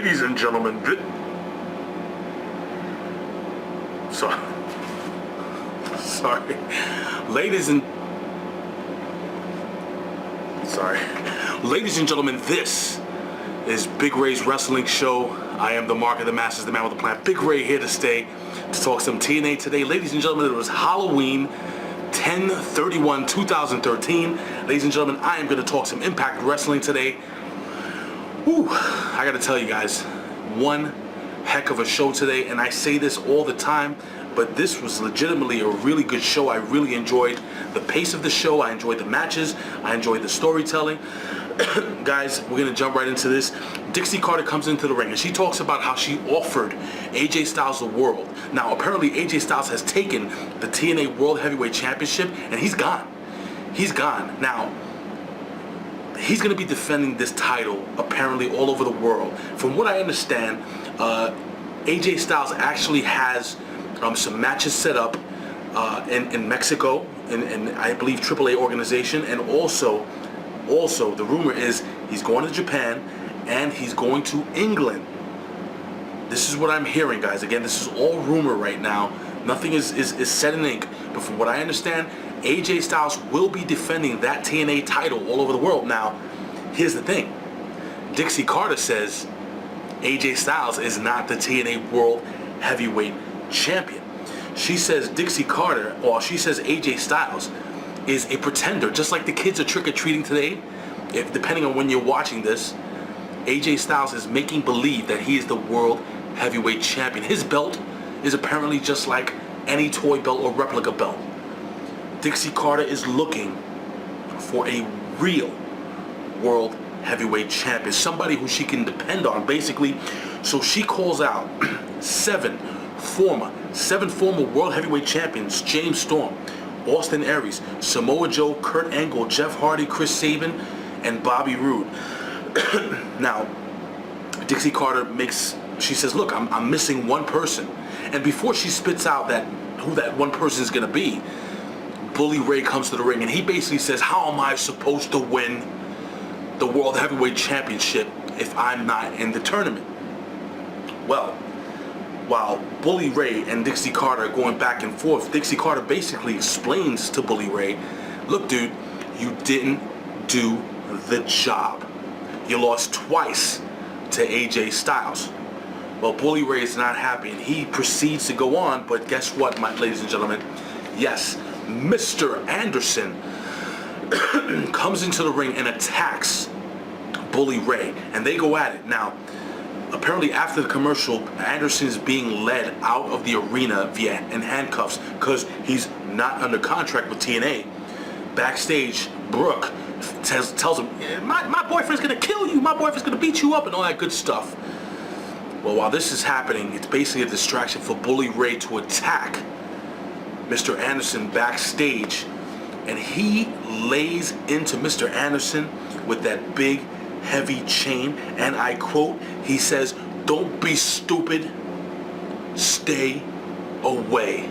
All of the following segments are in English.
Ladies and gentlemen, sorry. Ladies and gentlemen, this is Big Ray's Wrestling Show. I am the Mark of the Masters, the man with the plan. Big Ray here to stay to talk some TNA today. Ladies and gentlemen, it was Halloween 10/31/2013. Ladies and gentlemen, I am going to talk some Impact Wrestling today. Whew, I got to tell you guys, one heck of a show today, and I say this all the time, but this was legitimately a really good show. I really enjoyed the pace of the show. I enjoyed the matches. I enjoyed the storytelling. Guys, we're going to jump right into this. Dixie Carter comes into the ring and she talks about how she offered AJ Styles the world. Now, apparently AJ Styles has taken the TNA World Heavyweight Championship and he's gone. He's gone. Now, he's going to be defending this title apparently all over the world. From what I understand, AJ Styles actually has some matches set up in Mexico, in I believe AAA organization, and also the rumor is he's going to Japan and he's going to England. This is what I'm hearing, guys. Again, this is all rumor right now. Nothing is set in ink. But from what I understand, AJ Styles will be defending that TNA title all over the world. Now, here's the thing. Dixie Carter says AJ Styles is not the TNA World Heavyweight Champion. She says Dixie Carter, or she says AJ Styles is a pretender, just like the kids are trick-or-treating today. If depending on when you're watching this, AJ Styles is making believe that he is the World Heavyweight Champion. His belt is apparently just like any toy belt or replica belt. Dixie Carter is looking for a real World Heavyweight Champion, somebody who she can depend on, basically. So she calls out seven former World Heavyweight Champions: James Storm, Austin Aries, Samoa Joe, Kurt Angle, Jeff Hardy, Chris Sabin, and Bobby Roode. Now, Dixie Carter she says, look, I'm missing one person. And before she spits out who that one person is going to be, Bully Ray comes to the ring and he basically says, how am I supposed to win the World Heavyweight Championship if I'm not in the tournament? Well, while Bully Ray and Dixie Carter are going back and forth, Dixie Carter basically explains to Bully Ray, look dude, you didn't do the job. You lost twice to AJ Styles. Well, Bully Ray is not happy and he proceeds to go on, but guess what, my ladies and gentlemen? Yes, Mr. Anderson comes into the ring and attacks Bully Ray, and they go at it. Now, apparently after the commercial, Anderson is being led out of the arena in handcuffs because he's not under contract with TNA. Backstage, Brooke tells him, my boyfriend's gonna kill you, my boyfriend's gonna beat you up, and all that good stuff. Well, while this is happening, it's basically a distraction for Bully Ray to attack Mr. Anderson backstage, and he lays into Mr. Anderson with that big heavy chain, and I quote, he says, don't be stupid, stay away.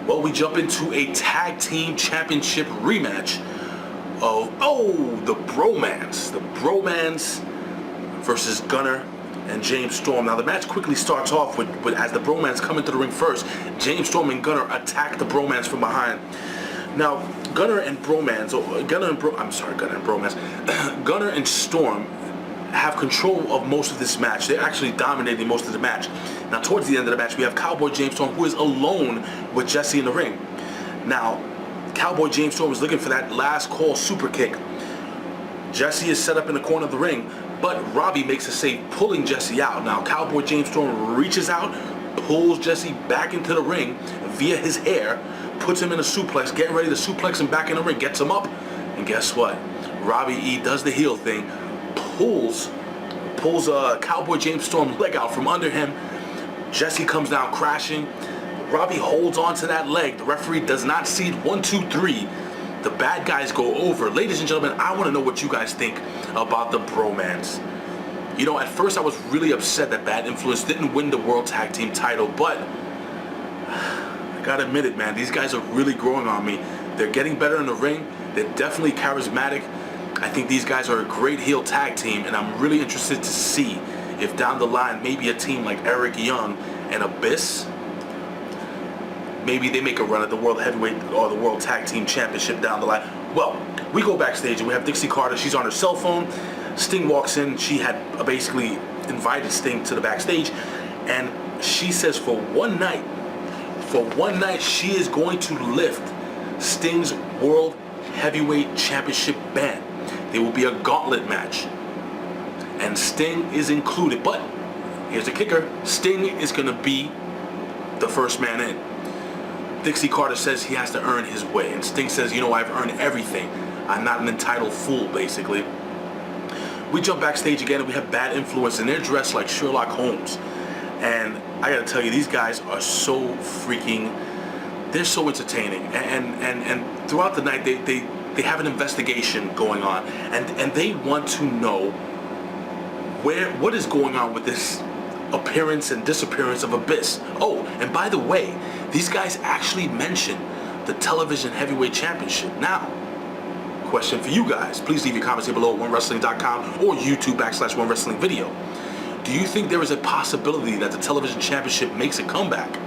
Well, we jump into a tag team championship rematch of the Bromans versus Gunner and James Storm. Now the match quickly starts off with as the Bromans come into the ring first, James Storm and Gunner attack the Bromans from behind. Now Gunner and Storm have control of most of this match. They're actually dominating most of the match. Now towards the end of the match, we have Cowboy James Storm, who is alone with Jessie in the ring. Now Cowboy James Storm is looking for that last call super kick. Jessie is set up in the corner of the ring, but Robbie makes a save, pulling Jessie out. Now Cowboy James Storm reaches out, pulls Jessie back into the ring via his hair, puts him in a suplex, getting ready to suplex him back in the ring, gets him up, and guess what? Robbie E does the heel thing, pulls Cowboy James Storm leg out from under him. Jessie comes down crashing. Robbie holds on to that leg. The referee does not see it. 1, 2, 3. The bad guys go over. Ladies and gentlemen, I want to know what you guys think about the Bromans. You know, at first I was really upset that Bad Influence didn't win the World Tag Team title, but I gotta admit it, man, these guys are really growing on me. They're getting better in the ring. They're definitely charismatic. I think these guys are a great heel tag team, and I'm really interested to see if down the line maybe a team like Eric Young and Abyss, maybe they make a run at the World Heavyweight or the World Tag Team Championship down the line. Well, we go backstage and we have Dixie Carter. She's on her cell phone. Sting walks in. She had basically invited Sting to the backstage, and she says for one night, she is going to lift Sting's World Heavyweight Championship ban. There will be a gauntlet match, and Sting is included. But here's the kicker: Sting is going to be the first man in. Dixie Carter says he has to earn his way, and Sting says, you know, I've earned everything. I'm not an entitled fool, basically. We jump backstage again, and we have Bad Influence, and they're dressed like Sherlock Holmes. And I gotta tell you, these guys are so freaking, they're so entertaining. And throughout the night, they have an investigation going on, and they want to know what is going on with this appearance and disappearance of Abyss. Oh, and by the way, these guys actually mentioned the Television Heavyweight Championship. Now, question for you guys. Please leave your comments here below at OneWrestling.com or YouTube/OneWrestlingVideo. Do you think there is a possibility that the Television Championship makes a comeback?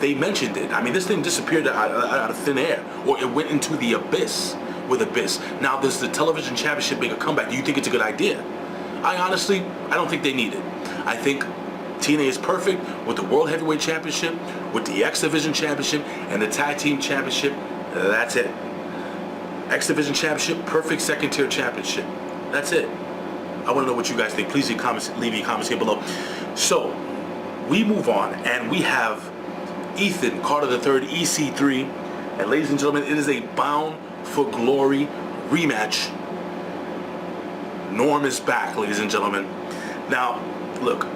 They mentioned it. I mean, this thing disappeared out of thin air, or it went into the abyss with Abyss. Now, does the Television Championship make a comeback? Do you think it's a good idea? I don't think they need it. I think TNA is perfect with the World Heavyweight Championship, with the X Division Championship, and the Tag Team Championship. That's it. X Division Championship, perfect second tier championship. That's it. I want to know what you guys think. Please leave your comments here below. So, we move on, and we have Ethan Carter III, EC3. And ladies and gentlemen, it is a Bound for Glory rematch. Norm is back, ladies and gentlemen. Now, look,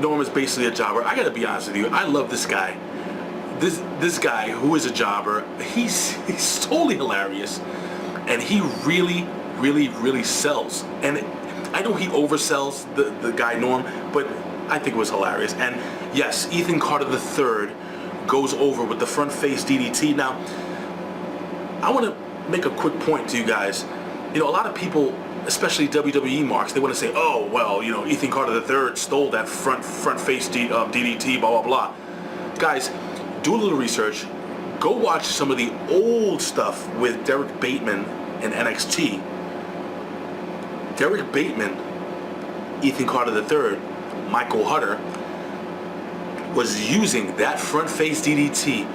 Norm is basically a jobber. I gotta be honest with you, I love this guy. This guy who is a jobber, he's totally hilarious, and he really sells. And I know he oversells the guy Norm, but I think it was hilarious. And yes, Ethan Carter III goes over with the front face DDT. Now, I want to make a quick point to you guys. You know, a lot of people, especially WWE marks, they want to say, oh, well, you know, Ethan Carter III stole that front face DDT, blah, blah, blah. Guys, do a little research. Go watch some of the old stuff with Derek Bateman in NXT. Derek Bateman, Ethan Carter III, Michael Hutter, was using that front face DDT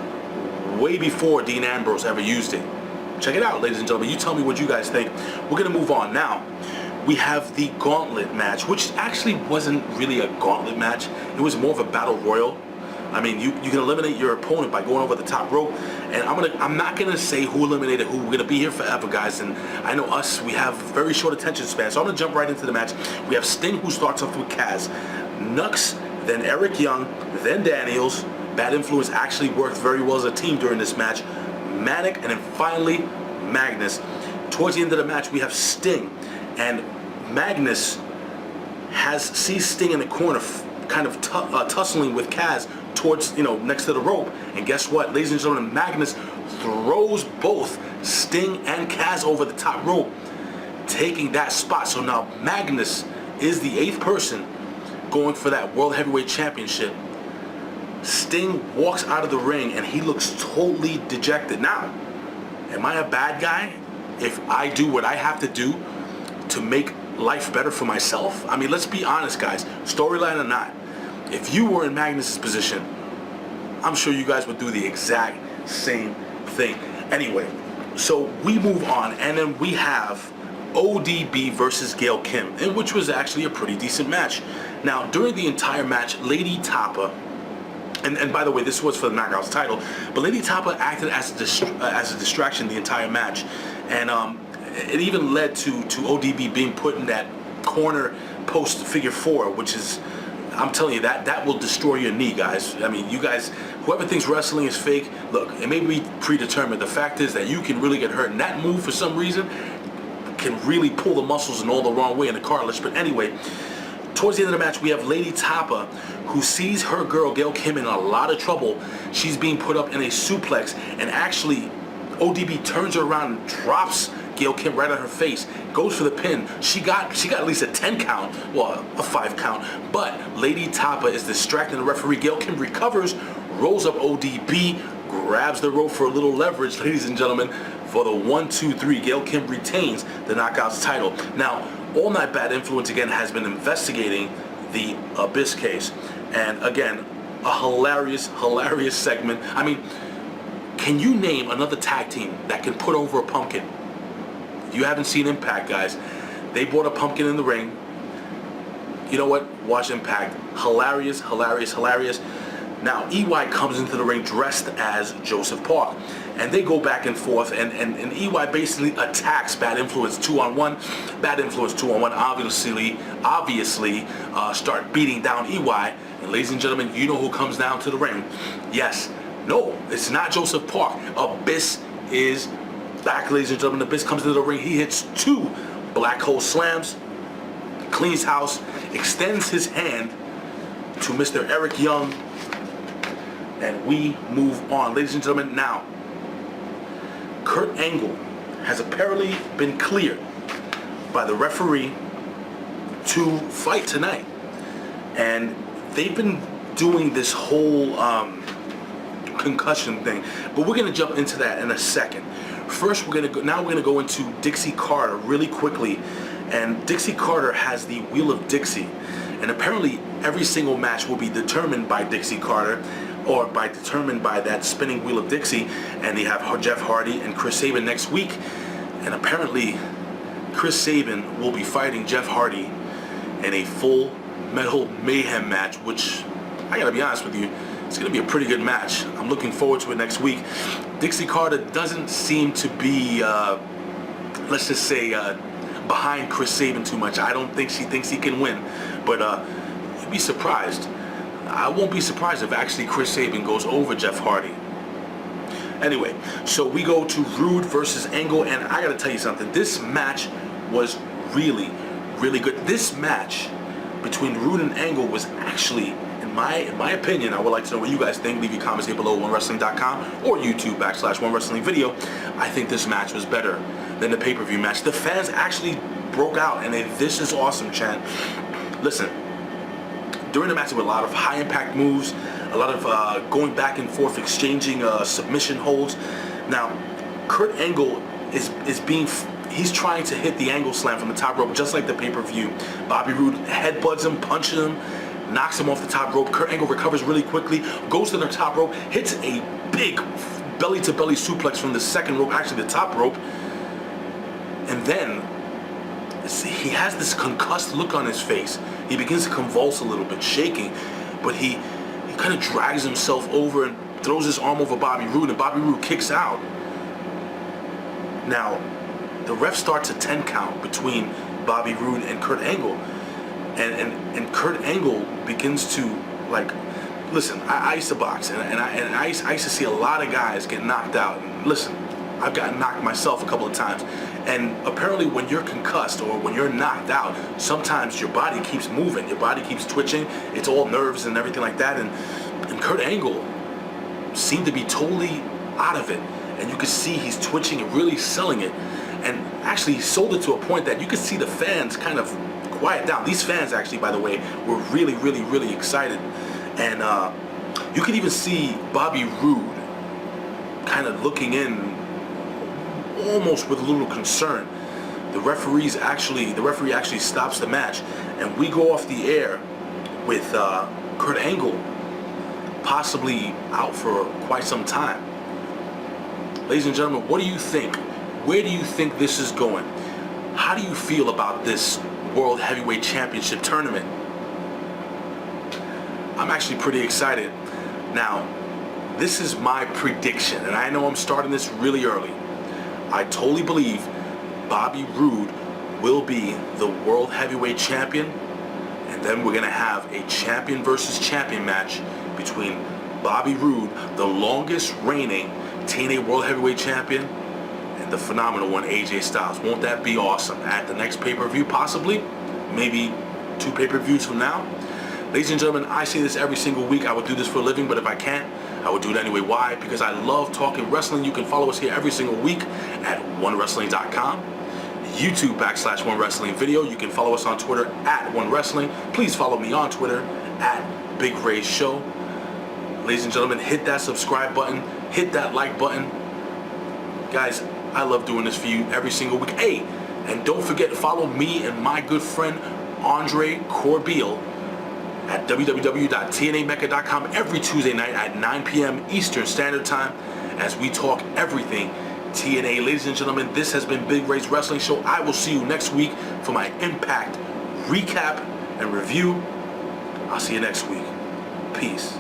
way before Dean Ambrose ever used it. Check it out, ladies and gentlemen. You tell me what you guys think. We're going to move on. Now, we have the Gauntlet match, which actually wasn't really a Gauntlet match. It was more of a battle royal. I mean, you can eliminate your opponent by going over the top rope. And I'm not going to say who eliminated who. We're going to be here forever, guys. And I know us, we have very short attention span. So I'm going to jump right into the match. We have Sting, who starts off with Kaz. KNUX, then Eric Young, then Daniels. Bad Influence actually worked very well as a team during this match. MANIK, and then finally Magnus. Towards the end of the match, we have Sting, and Magnus sees Sting in the corner, kind of tussling with Kaz towards, next to the rope. And guess what, ladies and gentlemen, Magnus throws both Sting and Kaz over the top rope, taking that spot. So now Magnus is the 8th person going for that World Heavyweight Championship. Sting walks out of the ring and he looks totally dejected. Now, am I a bad guy if I do what I have to do to make life better for myself? I mean, let's be honest, guys, storyline or not. If you were in Magnus's position, I'm sure you guys would do the exact same thing. Anyway, so we move on, and then we have ODB versus Gail Kim, which was actually a pretty decent match. Now, during the entire match, Lady TAPA, and by the way, this was for the Knockouts title, but Lady TAPA acted as a distraction the entire match, and it even led to ODB being put in that corner post figure 4, which is, I'm telling you, that will destroy your knee, guys. I mean, you guys, whoever thinks wrestling is fake, look, it may be predetermined. The fact is that you can really get hurt, and that move, for some reason, can really pull the muscles in all the wrong way in the cartilage. But anyway, towards the end of the match, we have Lady TAPA, who sees her girl, Gail Kim, in a lot of trouble. She's being put up in a suplex, and actually, ODB turns her around and drops Gail Kim right on her face, goes for the pin. She got at least a 10 count, well, a 5 count, but Lady TAPA is distracting the referee. Gail Kim recovers, rolls up ODB, grabs the rope for a little leverage, ladies and gentlemen, for the 1-2-3. Gail Kim retains the Knockouts title. Now, All Night Bad Influence again has been investigating the Abyss case, and again, a hilarious segment. I mean, can you name another tag team that can put over a pumpkin? If you haven't seen Impact, guys, they brought a pumpkin in the ring. You know what? Watch Impact. Hilarious. Now, EY comes into the ring dressed as Joseph Park, and they go back and forth, and EY basically attacks Bad Influence 2-on-1. Bad Influence 2-on-1 obviously start beating down EY, and ladies and gentlemen, you know who comes down to the ring. Yes, no, it's not Joseph Park. Abyss is back, ladies and gentlemen. Abyss comes into the ring. He hits 2 black hole slams, cleans house, extends his hand to Mr. Eric Young, and we move on. Ladies and gentlemen, now, Kurt Angle has apparently been cleared by the referee to fight tonight. And they've been doing this whole concussion thing, but we're going to jump into that in a second. First, we're going to go into Dixie Carter really quickly. And Dixie Carter has the Wheel of Dixie. And apparently every single match will be determined by Dixie Carter, or determined by that spinning Wheel of Dixie. And they have Jeff Hardy and Chris Sabin next week. And apparently Chris Sabin will be fighting Jeff Hardy in a Full Metal Mayhem match, which, I gotta be honest with you, it's gonna be a pretty good match. I'm looking forward to it next week. Dixie Carter doesn't seem to be, let's just say, behind Chris Sabin too much. I don't think she thinks he can win, but you'd be surprised. I won't be surprised if actually Chris Sabin goes over Jeff Hardy. Anyway, so we go to Roode versus Angle, and I gotta tell you something. This match was really good. This match between Roode and Angle was actually, in my opinion, I would like to know what you guys think. Leave your comments here below, OneWrestling.com or YouTube/OneWrestlingVideo. I think this match was better than the pay-per-view match. The fans actually broke out, and this is awesome chant. Listen, during the match there were a lot of high impact moves, a lot of going back and forth, exchanging submission holds. Now, Kurt Angle he's trying to hit the Angle Slam from the top rope, just like the pay-per-view. Bobby Roode headbutts him, punches him, knocks him off the top rope. Kurt Angle recovers really quickly, goes to the top rope, hits a big belly-to-belly suplex from the second rope, actually the top rope, and then he has this concussed look on his face. He begins to convulse a little bit, shaking, but he kind of drags himself over and throws his arm over Bobby Roode, and Bobby Roode kicks out. Now, the ref starts a 10 count between Bobby Roode and Kurt Angle, and Kurt Angle begins to, like, listen, I used to box, and I used to see a lot of guys get knocked out. And listen, I've gotten knocked myself a couple of times, and apparently when you're concussed or when you're knocked out, sometimes your body keeps moving, your body keeps twitching. It's all nerves and everything like that, and Kurt Angle seemed to be totally out of it, and you could see he's twitching and really selling it, and actually he sold it to a point that you could see the fans kind of quiet down. These fans actually, by the way, were really excited, and you could even see Bobby Roode kind of looking in almost with a little concern. The referee actually stops the match, and we go off the air with Kurt Angle possibly out for quite some time. Ladies and gentlemen, what do you think? Where do you think this is going? How do you feel about this World Heavyweight Championship tournament? I'm actually pretty excited. Now, this is my prediction, and I know I'm starting this really early. I totally believe Bobby Roode will be the World Heavyweight Champion, and then we're going to have a champion versus champion match between Bobby Roode, the longest reigning TNA World Heavyweight Champion, and the phenomenal one, AJ Styles. Won't that be awesome? At the next pay-per-view, possibly, maybe 2 pay-per-views from now. Ladies and gentlemen, I say this every single week. I would do this for a living, but if I can't, I would do it anyway. Why? Because I love talking wrestling. You can follow us here every single week at onewrestling.com. YouTube /OneWrestling Video. You can follow us on Twitter at OneWrestling. Please follow me on Twitter at Big Ray Show. Ladies and gentlemen, hit that subscribe button. Hit that like button. Guys, I love doing this for you every single week. Hey, and don't forget to follow me and my good friend Andre Corbeil at www.tnamecca.com every Tuesday night at 9 p.m. Eastern Standard Time as we talk everything TNA. Ladies and gentlemen, this has been Big Ray's Wrestling Show. I will see you next week for my Impact recap and review. I'll see you next week. Peace.